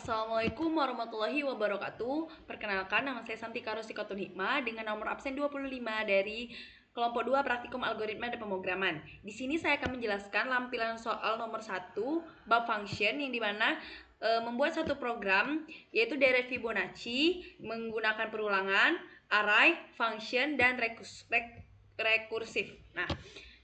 Assalamualaikum warahmatullahi wabarakatuh. Perkenalkan, nama saya Santika Rosikotul Hikmah dengan nomor absen 25 dari kelompok 2 praktikum algoritma dan pemrograman. Di sini saya akan menjelaskan lampiran soal nomor 1 bab function yang dimana membuat satu program yaitu deret Fibonacci menggunakan perulangan, array, function, dan rekursif. Nah,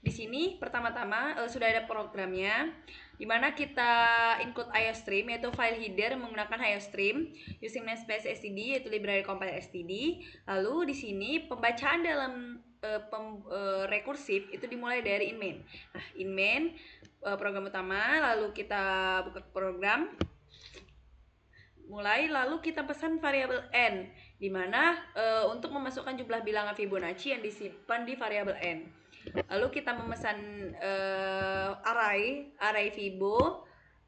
di sini pertama-tama sudah ada programnya, di mana kita include IOStream yaitu file header menggunakan IOStream using namespace std yaitu library compiler std. Lalu di sini pembacaan dalam rekursif itu dimulai dari in main. Nah, in main program utama, lalu kita buka program mulai, lalu kita pesan variabel n, di mana untuk memasukkan jumlah bilangan Fibonacci yang disimpan di variabel n. Lalu kita memesan array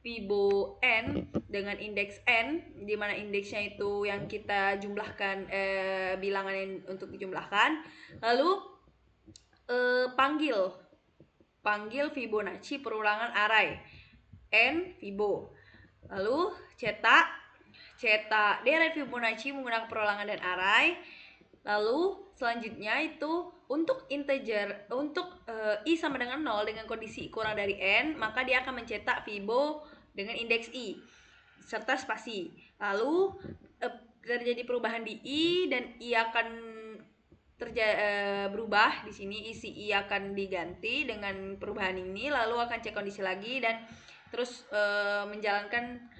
Fibo n dengan indeks n, di mana indeksnya itu yang kita jumlahkan bilangan yang untuk dijumlahkan. Lalu panggil Fibonacci perulangan array n Fibo. Lalu cetak deret Fibonacci menggunakan perulangan dan array. Lalu selanjutnya itu untuk integer, untuk i sama dengan 0 dengan kondisi i kurang dari n, maka dia akan mencetak Fibo dengan indeks i serta spasi. Lalu terjadi perubahan di i dan i akan berubah. Di sini isi i akan diganti dengan perubahan ini, lalu akan cek kondisi lagi dan terus menjalankan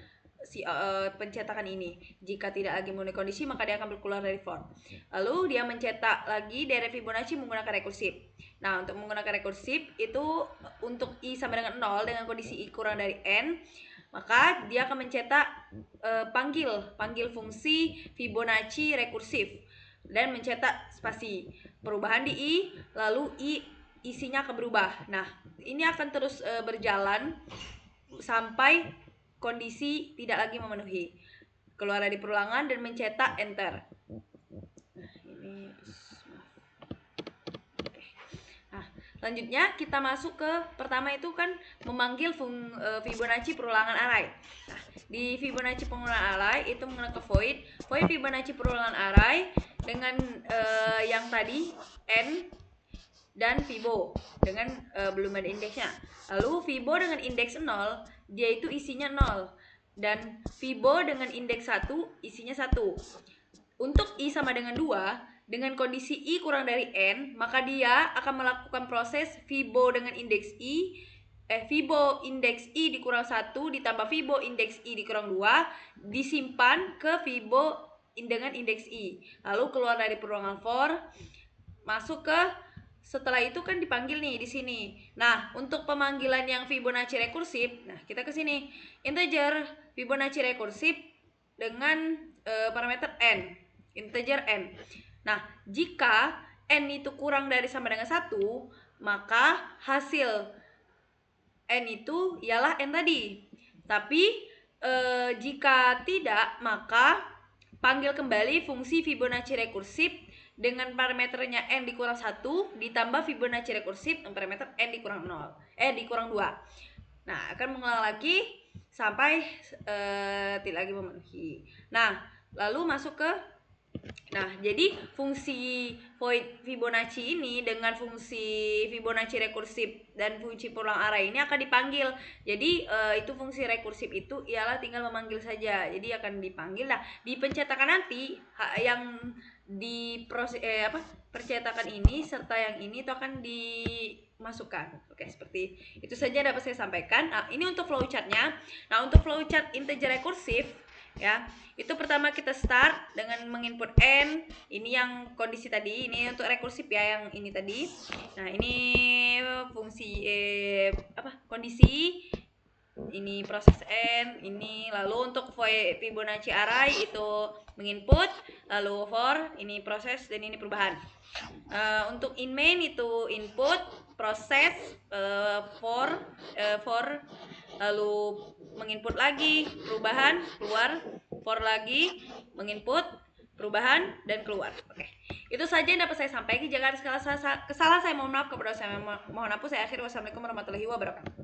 pencetakan ini. Jika tidak lagi memenuhi kondisi, maka dia akan keluar dari for. Lalu dia mencetak lagi deret Fibonacci menggunakan rekursif. Nah, untuk menggunakan rekursif itu untuk i sama dengan 0 dengan kondisi i kurang dari n, maka dia akan mencetak panggil fungsi Fibonacci rekursif dan mencetak spasi perubahan di i, lalu isinya akan berubah. Nah, ini akan terus berjalan sampai kondisi tidak lagi memenuhi, keluar dari perulangan dan mencetak enter. Nah, selanjutnya kita masuk ke pertama, itu kan memanggil Fibonacci perulangan array. Nah, di Fibonacci perulangan array itu menggunakan void Fibonacci perulangan array dengan yang tadi n dan Fibo dengan belum ada indeksnya. Lalu Fibo dengan indeks 0, dia itu isinya 0, dan Fibo dengan indeks 1 isinya 1. Untuk i sama dengan 2 dengan kondisi i kurang dari n, maka dia akan melakukan proses Fibo dengan indeks Fibo indeks i dikurang 1 ditambah Fibo indeks i dikurang 2 disimpan ke Fibo dengan indeks i, lalu keluar dari perulangan for, masuk ke, setelah itu kan dipanggil nih di sini. Nah, untuk pemanggilan yang Fibonacci rekursif, nah kita ke sini, integer Fibonacci rekursif dengan parameter n, integer n. Nah, jika n itu kurang dari sama dengan 1, maka hasil n itu ialah n tadi. Tapi jika tidak, maka panggil kembali fungsi Fibonacci rekursif dengan parameternya n dikurang 1 ditambah Fibonacci rekursif dengan parameter n dikurang 2. Nah, akan mengulang lagi sampai tidak lagi memenuhi. Nah, lalu masuk ke, nah, jadi fungsi void Fibonacci ini dengan fungsi Fibonacci rekursif dan fungsi perulang array ini akan dipanggil. Jadi itu fungsi rekursif itu ialah tinggal memanggil saja. Jadi akan dipanggil. Nah, di pencetakan nanti yang di proses percetakan ini serta yang ini itu akan dimasukkan. Oke, seperti itu saja dapat saya sampaikan. Nah, ini untuk flowchartnya. Nah, untuk flowchart integer rekursif ya, itu pertama kita start dengan menginput n, ini yang kondisi tadi, ini untuk rekursif ya, yang ini tadi. Nah, ini fungsi kondisi, ini proses n, ini. Lalu untuk Fibonacci array itu menginput, lalu for, ini proses, dan ini perubahan. Untuk in main itu input, proses, for, lalu menginput lagi, perubahan, keluar, for lagi, menginput, perubahan, dan keluar. Oke, itu saja yang dapat saya sampaikan. Jika ada kesalahan saya mohon maaf, kepada saya mohon hapus. Saya akhiri. Wassalamualaikum warahmatullahi wabarakatuh.